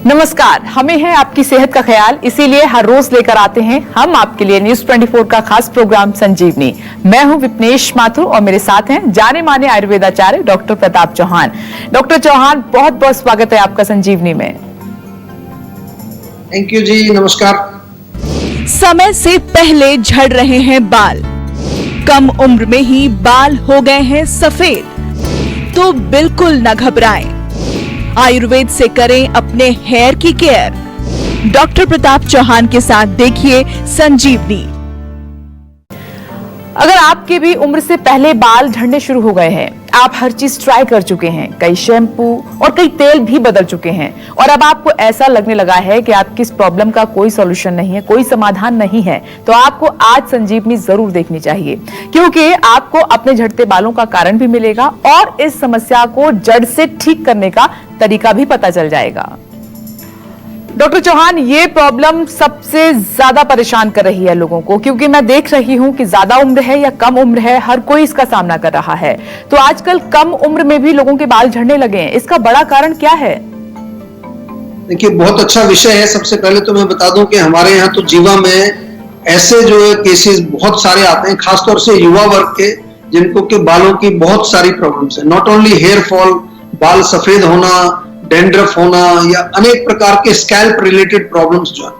नमस्कार, हमें है आपकी सेहत का ख्याल, इसीलिए हर रोज लेकर आते हैं हम आपके लिए न्यूज 24 का खास प्रोग्राम संजीवनी। मैं हूं विपनेश माथुर और मेरे साथ हैं जाने माने आयुर्वेदाचार्य डॉक्टर प्रताप चौहान। डॉक्टर चौहान, बहुत बहुत स्वागत है आपका संजीवनी में। थैंक यू जी, नमस्कार। समय से पहले झड़ रहे हैं बाल, कम उम्र में ही बाल हो गए हैं सफेद, तो बिल्कुल न घबराएं। आयुर्वेद से करें अपने हेयर की केयर। डॉक्टर प्रताप चौहान के साथ देखिए संजीवनी। अगर आपके भी उम्र से पहले बाल झड़ने शुरू हो गए हैं, आप हर चीज ट्राई कर चुके हैं, कई शैम्पू और कई तेल भी बदल चुके हैं, और अब आपको ऐसा लगने लगा है कि आपकी इस प्रॉब्लम का कोई सॉल्यूशन नहीं है, कोई समाधान नहीं है, तो आपको आज संजीवनी जरूर देखनी चाहिए, क्योंकि आपको अपने झड़ते बालों का कारण भी मिलेगा और इस समस्या को जड़ से ठीक करने का तरीका भी पता चल जाएगा। डॉक्टर चौहान, ये प्रॉब्लम सबसे ज्यादा परेशान कर रही है लोगों को, क्योंकि मैं देख रही हूं कि ज्यादा उम्र है या कम उम्र है, हर कोई इसका सामना कर रहा है। तो आजकल कम उम्र में भी लोगों के बाल झड़ने लगे हैं, इसका बड़ा कारण क्या है? देखिए, बहुत अच्छा विषय है। सबसे पहले तो मैं बता दूं कि हमारे यहाँ तो जीवा में ऐसे जो है केसेस बहुत सारे आते हैं, खासतौर से युवा वर्ग के, जिनको के बालों की बहुत सारी प्रॉब्लम्स है। नॉट ओनली हेयर फॉल, बाल सफेद होना, डेंड्रफ होना, या अनेक प्रकार के स्कैल्प रिलेटेड प्रॉब्लम्स जो है।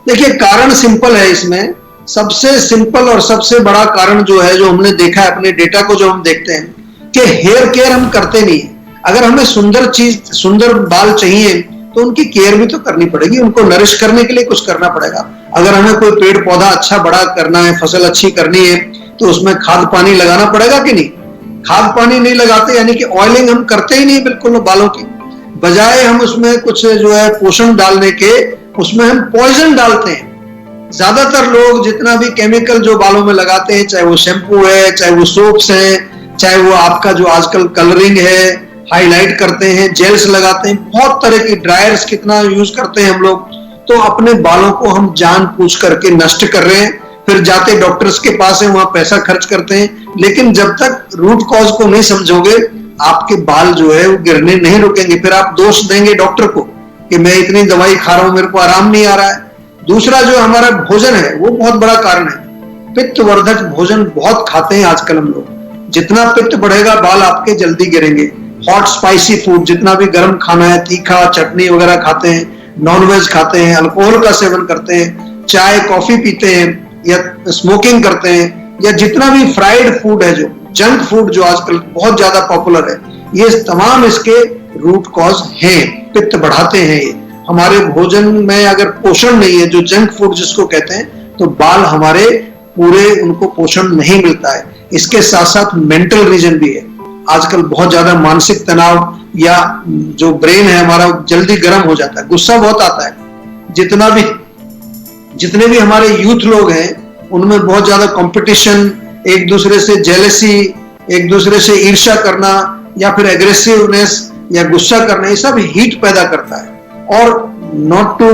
देखिए, कारण सिंपल है। इसमें सबसे सिंपल और सबसे बड़ा कारण जो है, जो हमने देखा है अपने डेटा को जो हम देखते हैं, कि हेयर केयर हम करते नहीं है। अगर हमें सुंदर बाल चाहिए तो उनकी केयर भी तो करनी पड़ेगी, उनको नरिश करने के लिए कुछ करना पड़ेगा। अगर हमें कोई पेड़ पौधा अच्छा बड़ा करना है, फसल अच्छी करनी है, तो उसमें खाद पानी लगाना पड़ेगा कि नहीं? खाद पानी नहीं लगाते, यानी कि ऑयलिंग हम करते ही नहीं बिल्कुल बालों की, बजाय हम उसमें कुछ जो है पोषण डालने के, उसमें हम पॉइजन डालते हैं। ज्यादातर लोग जितना भी केमिकल जो बालों में लगाते हैं, चाहे वो शैम्पू है, चाहे वो सोप्स हैं, चाहे वो आपका जो आजकल कलरिंग है, हाईलाइट करते हैं, जेल्स लगाते हैं, बहुत तरह की ड्रायर्स कितना यूज करते हैं हम लोग, तो अपने बालों को हम जानबूझ करके नष्ट कर रहे हैं। फिर जाते डॉक्टर्स के पास है, वहां पैसा खर्च करते हैं, लेकिन जब तक रूट कॉज को नहीं समझोगे, आपके बाल जो है वो गिरने नहीं रुकेंगे। फिर आप दोष देंगे डॉक्टर को कि मैं इतनी दवाई खा रहा हूं, मेरे को आराम नहीं आ रहा है। दूसरा जो हमारा भोजन है, वो बहुत बड़ा कारण है। पित्तवर्धक भोजन बहुत खाते हैं आजकल हम लोग। जितना पित्त बढ़ेगा, बाल आपके जल्दी गिरेंगे। हॉट स्पाइसी फूड, जितना भी गर्म खाना है, तीखा चटनी वगैरह खाते हैं, नॉनवेज खाते हैं, अल्कोहल का सेवन करते हैं, चाय कॉफी पीते हैं, या स्मोकिंग करते हैं, या जितना भी फ्राइड फूड है, जो जंक फूड जो आजकल बहुत ज्यादा पॉपुलर है, ये तमाम इसके रूट कॉज हैं, पित्त बढ़ाते हैं। ये हमारे भोजन में अगर पोषण नहीं है, जो जंक फूड जिसको कहते हैं, तो बाल हमारे पूरे उनको पोषण नहीं मिलता है। इसके साथ साथ मेंटल रीजन भी है। आजकल बहुत ज्यादा मानसिक तनाव, या जो ब्रेन है हमारा जल्दी गर्म हो जाता है, गुस्सा बहुत आता है। जितने भी हमारे यूथ लोग हैं, उनमें बहुत ज्यादा कंपटीशन, एक दूसरे से जेलसी, एक दूसरे से ईर्ष्या करना, या फिर एग्रेसिवनेस या गुस्सा करना, ये सब हीट पैदा करता है। और नॉट टू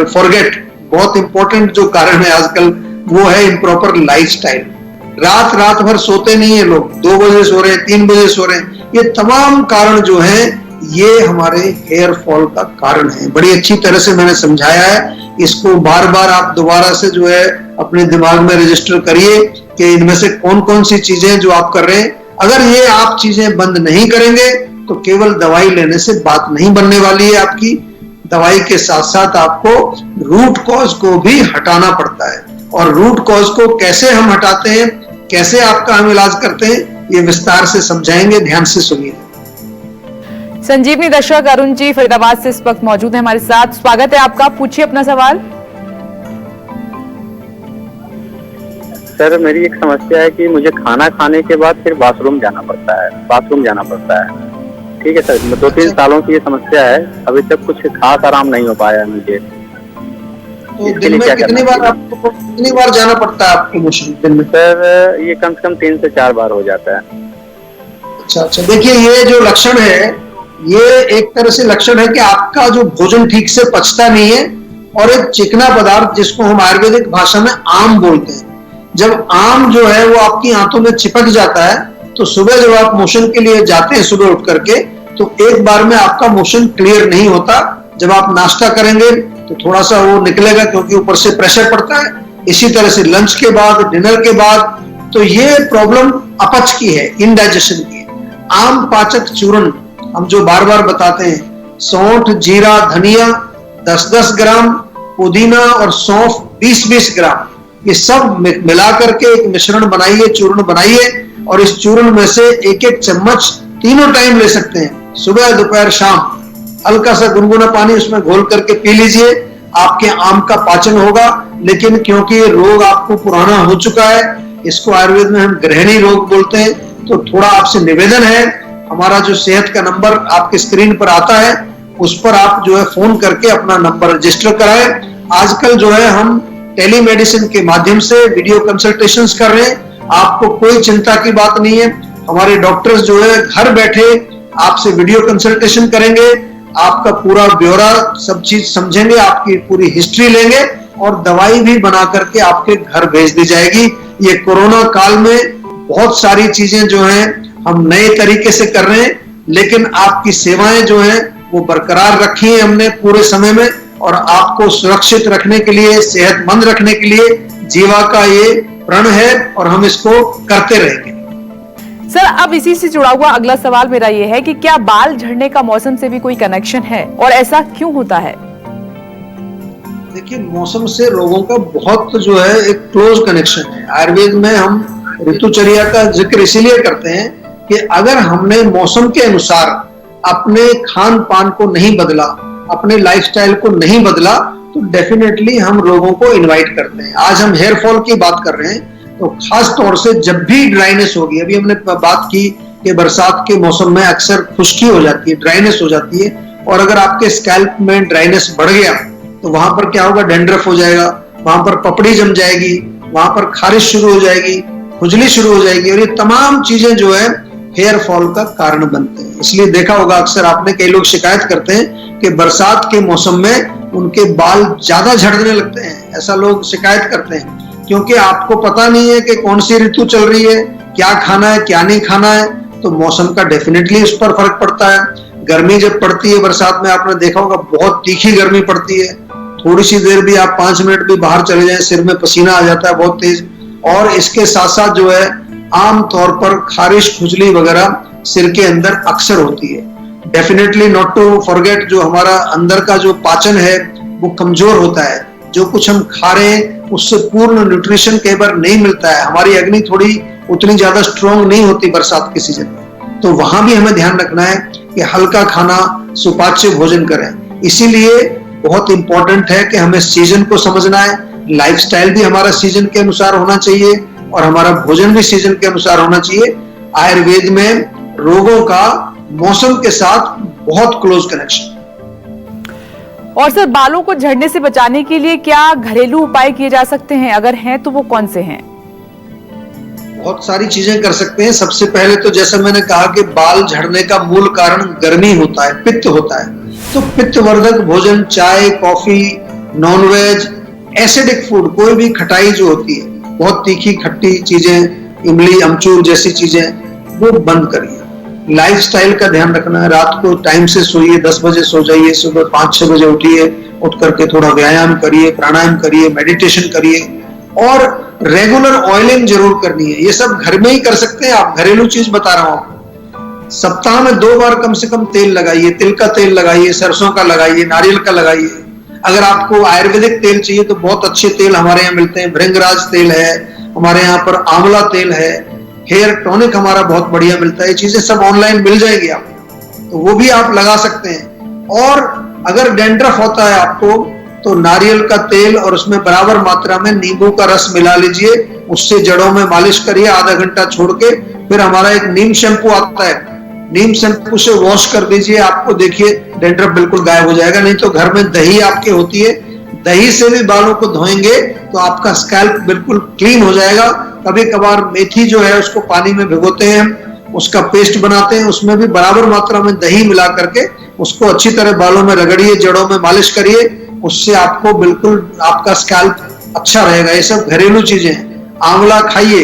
फॉरगेट, बहुत इंपॉर्टेंट जो कारण है आजकल, वो है इम्प्रॉपर लाइफस्टाइल। रात भर सोते नहीं है लोग, 2 बजे सो रहे हैं, 3 बजे सो रहे हैं। ये तमाम कारण जो है, ये हमारे हेयर फॉल का कारण है। बड़ी अच्छी तरह से मैंने समझाया है। इसको बार बार आप दोबारा से जो है अपने दिमाग में रजिस्टर करिए कि इनमें से कौन कौन सी चीजें जो आप कर रहे हैं। अगर ये आप चीजें बंद नहीं करेंगे, तो केवल दवाई लेने से बात नहीं बनने वाली है आपकी। दवाई के साथ साथ आपको रूट कॉज को भी हटाना पड़ता है, और रूट कॉज को कैसे हम हटाते हैं, कैसे आपका हम इलाज करते हैं, ये विस्तार से समझाएंगे। ध्यान से सुनिए। संजीवनी दर्शक अरुण जी फरीदाबाद से इस वक्त मौजूद है हमारे साथ। स्वागत है आपका, पूछिए अपना सवाल। सर, मेरी एक समस्या है कि मुझे खाना खाने के बाद फिर बाथरूम जाना पड़ता है। ठीक है सर, 2-3 सालों की ये समस्या है, अभी तक कुछ खास आराम नहीं हो पाया है मुझे। तो दिन में कितनी बार जाना पड़ता है आपको वॉशरूम दिन में? सर, ये कम से कम 3 से 4 बार हो जाता है। अच्छा, देखिए, ये जो लक्षण है, ये एक तरह से लक्षण है कि आपका जो भोजन ठीक से पचता नहीं है, और एक चिकना पदार्थ जिसको हम आयुर्वेदिक भाषा में आम बोलते हैं। जब आम जो है वो आपकी आंतों में चिपक जाता है तो सुबह जब आप मोशन के लिए जाते हैं सुबह उठ करके, तो एक बार में आपका मोशन क्लियर नहीं होता। जब आप नाश्ता करेंगे तो थोड़ा सा वो निकलेगा क्योंकि ऊपर से प्रेशर पड़ता है। इसी तरह से लंच के बाद, डिनर के बाद, तो ये प्रॉब्लम अपच की है, इनडाइजेशन की है। आम पाचक चूर्ण हम जो बार बार बताते हैं, सौंठ, जीरा, धनिया 10-10 ग्राम, पुदीना और सौंफ 20-20 ग्राम, ये सब मिला करके एक मिश्रण बनाइए, चूर्ण बनाइए, और इस चूर्ण में से एक एक चम्मच तीनों टाइम ले सकते हैं, सुबह, दोपहर, शाम। हल्का सा गुनगुना पानी उसमें घोल करके पी लीजिए, आपके आम का पाचन होगा। लेकिन क्योंकि ये रोग आपको पुराना हो चुका है, इसको आयुर्वेद में हम गृहिणी रोग बोलते हैं, तो थोड़ा आपसे निवेदन है, हमारा जो सेहत का नंबर आपके स्क्रीन पर आता है उस पर आप जो है फोन करके अपना नंबर रजिस्टर कराएं। आजकल जो है हम टेलीमेडिसिन के माध्यम से वीडियो कंसल्टेशंस कर रहे हैं, आपको कोई चिंता की बात नहीं है। हमारे डॉक्टर्स जो है घर बैठे आपसे वीडियो कंसल्टेशन करेंगे, आपका पूरा ब्यौरा सब चीज समझेंगे, आपकी पूरी हिस्ट्री लेंगे और दवाई भी बना करके आपके घर भेज दी जाएगी। ये कोरोना काल में बहुत सारी चीजें जो हैं हम नए तरीके से कर रहे हैं, लेकिन आपकी सेवाएं जो हैं वो बरकरार रखी है हमने पूरे समय में, और आपको सुरक्षित रखने के लिए, सेहतमंद रखने के लिए जीवा का ये प्रण है और हम इसको करते रहेंगे। सर, अब इसी से जुड़ा हुआ अगला सवाल मेरा ये है कि क्या बाल झड़ने का मौसम से भी कोई कनेक्शन है और ऐसा क्यों होता है? देखिए, मौसम से रोगों का बहुत जो है एक क्लोज कनेक्शन है। आयुर्वेद में हम ऋतुचर्या का जिक्र इसीलिए करते हैं कि अगर हमने मौसम के अनुसार अपने खान पान को नहीं बदला, अपने लाइफस्टाइल को नहीं बदला, तो डेफिनेटली हम रोगों को इनवाइट करते हैं। आज हम हेयर फॉल की बात कर रहे हैं, तो खास तौर से जब भी ड्राइनेस होगी, अभी हमने बात की कि बरसात के मौसम में अक्सर खुश्की हो जाती है, ड्राइनेस हो जाती है, और अगर आपके स्कैल्प में ड्राइनेस बढ़ गया तो वहां पर क्या होगा, डेंड्रफ हो जाएगा, वहां पर पपड़ी जम जाएगी, वहां पर खारिश शुरू हो जाएगी, खुजली शुरू हो जाएगी, और ये तमाम चीजें जो है हेयर फॉल का कारण बनते हैं। इसलिए देखा होगा अक्सर आपने, कई लोग शिकायत करते हैं कि बरसात के मौसम में उनके बाल ज्यादा झड़ने लगते हैं, ऐसा लोग शिकायत करते हैं, क्योंकि आपको पता नहीं है कि कौन सी ऋतु चल रही है, क्या खाना है, क्या नहीं खाना है। तो मौसम का डेफिनेटली उस पर फर्क पड़ता है। गर्मी जब पड़ती है बरसात में, आपने देखा होगा बहुत तीखी गर्मी पड़ती है, थोड़ी सी देर भी आप 5 मिनट भी बाहर चले जाएं, सिर में पसीना आ जाता है बहुत तेज, और इसके साथ साथ जो है आम तौर पर खारिश, खुजली वगैरह सिर के अंदर अक्सर होती है। डेफिनेटली नॉट टू फॉरगेट, जो हमारा अंदर का जो पाचन है वो कमजोर होता है, जो कुछ हम खा रहे हैं उससे पूर्ण न्यूट्रिशन कई बार नहीं मिलता है, हमारी अग्नि थोड़ी उतनी ज्यादा स्ट्रॉन्ग नहीं होती बरसात के सीजन में, तो वहां भी हमें ध्यान रखना है कि हल्का खाना, सुपाच्य भोजन करें। इसीलिए बहुत इंपॉर्टेंट है कि हमें सीजन को समझना है, लाइफस्टाइल भी हमारा सीजन के अनुसार होना चाहिए और हमारा भोजन भी सीजन के अनुसार होना चाहिए। आयुर्वेद में रोगों का मौसम के साथ बहुत क्लोज कनेक्शन। और सर, बालों को झड़ने से बचाने के लिए क्या घरेलू उपाय किए जा सकते हैं? अगर हैं तो वो कौन से हैं? बहुत सारी चीजें कर सकते हैं। सबसे पहले तो जैसा मैंने कहा कि बाल झड़ने का मूल कारण गर्मी होता है, पित्त होता है, तो पित्तवर्धक भोजन, चाय, कॉफी, नॉनवेज, एसिडिक फूड, कोई भी खटाई जो होती है, बहुत तीखी खट्टी चीजें, इमली, अमचूर जैसी चीजें, वो बंद करिए। लाइफस्टाइल का ध्यान रखना है, रात को टाइम से सोइए, 10 बजे सो जाइए, सुबह 5-6 बजे उठिए, उठ करके थोड़ा व्यायाम करिए, प्राणायाम करिए, मेडिटेशन करिए, और रेगुलर ऑयलिंग जरूर करनी है। ये सब घर में ही कर सकते हैं आप, घरेलू चीज बता रहा हूं आपको। सप्ताह में 2 बार कम से कम तेल लगाइए, तिल का तेल लगाइए, सरसों का लगाइए, नारियल का लगाइए। अगर आपको आयुर्वेदिक तेल चाहिए तो बहुत अच्छे तेल हमारे यहाँ मिलते हैं, भृंगराज तेल है, हमारे यहाँ पर आंवला तेल है, हेयर टॉनिक हमारा बहुत बढ़िया मिलता है। ये चीजें सब ऑनलाइन मिल जाएगी आपको, तो वो भी आप लगा सकते हैं। और अगर डेंड्रफ होता है आपको, तो नारियल का तेल और उसमें बराबर मात्रा में नींबू का रस मिला लीजिए, उससे जड़ों में मालिश करिए आधा घंटा छोड़ के। फिर हमारा एक नीम शैम्पू आता है, नीम शैम्पू से वॉश कर दीजिए, आपको देखिए डेंड्रफ बिल्कुल गायब हो जाएगा। नहीं तो घर में दही आपके होती है, दही से भी बालों को धोएंगे तो आपका स्कैल्प बिल्कुल क्लीन हो जाएगा। कभी कभार मेथी जो है उसको पानी में भिगोते हैं, उसका पेस्ट बनाते हैं, उसमें भी बराबर मात्रा में दही मिला करके उसको अच्छी तरह बालों में रगड़िए, जड़ों में मालिश करिए, उससे आपको बिल्कुल आपका स्कैल्प अच्छा रहेगा। ये सब घरेलू चीजें हैं। आंवला खाइए,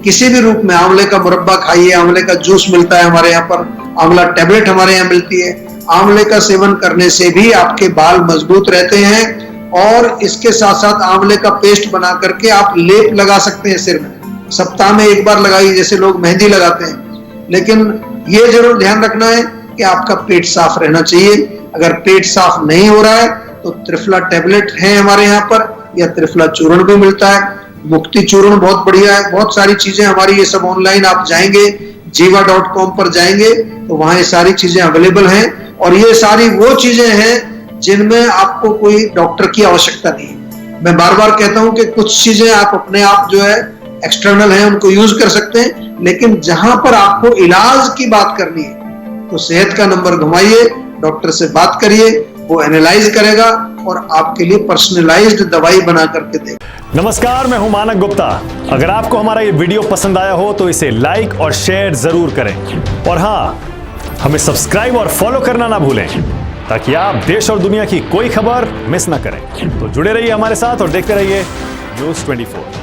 किसी भी रूप में आंवले का मुरब्बा खाइए, आंवले का जूस मिलता है हमारे यहाँ पर, आंवला टैबलेट हमारे यहाँ मिलती है। आंवले का सेवन करने से भी आपके बाल मजबूत रहते हैं। और इसके साथ साथ आंवले का पेस्ट बना करके आप लेप लगा सकते हैं सिर में, सप्ताह में एक बार लगाइए, जैसे लोग मेहंदी लगाते हैं। लेकिन ये जरूर ध्यान रखना है कि आपका पेट साफ रहना चाहिए। अगर पेट साफ नहीं हो रहा है तो त्रिफला टैबलेट है हमारे यहाँ पर, या त्रिफला चूर्ण भी मिलता है। मुक्ति चूर्ण बहुत बढ़िया है। बहुत सारी चीजें हमारी ये सब ऑनलाइन, आप जाएंगे jiva.com पर जाएंगे तो वहां ये सारी चीजें अवेलेबल हैं। और ये सारी वो चीजें हैं जिनमें आपको कोई डॉक्टर की आवश्यकता नहीं है। मैं बार बार कहता हूं कि कुछ चीजें आप अपने आप जो है एक्सटर्नल है उनको यूज कर सकते हैं, लेकिन जहां पर आपको इलाज की बात करनी है तो सेहत का नंबर घुमाइए, डॉक्टर से बात करिए, वो एनालाइज करेगा और आपके लिए पर्सनलाइज्ड दवाई बना करके देगा। नमस्कार, मैं हूं मानक गुप्ता। अगर आपको हमारा ये वीडियो पसंद आया हो तो इसे लाइक और शेयर जरूर करें। और हाँ, हमें सब्सक्राइब और फॉलो करना ना भूलें ताकि आप देश और दुनिया की कोई खबर मिस ना करें। तो जुड़े रहिए हमारे साथ और देखते रहिए News 24।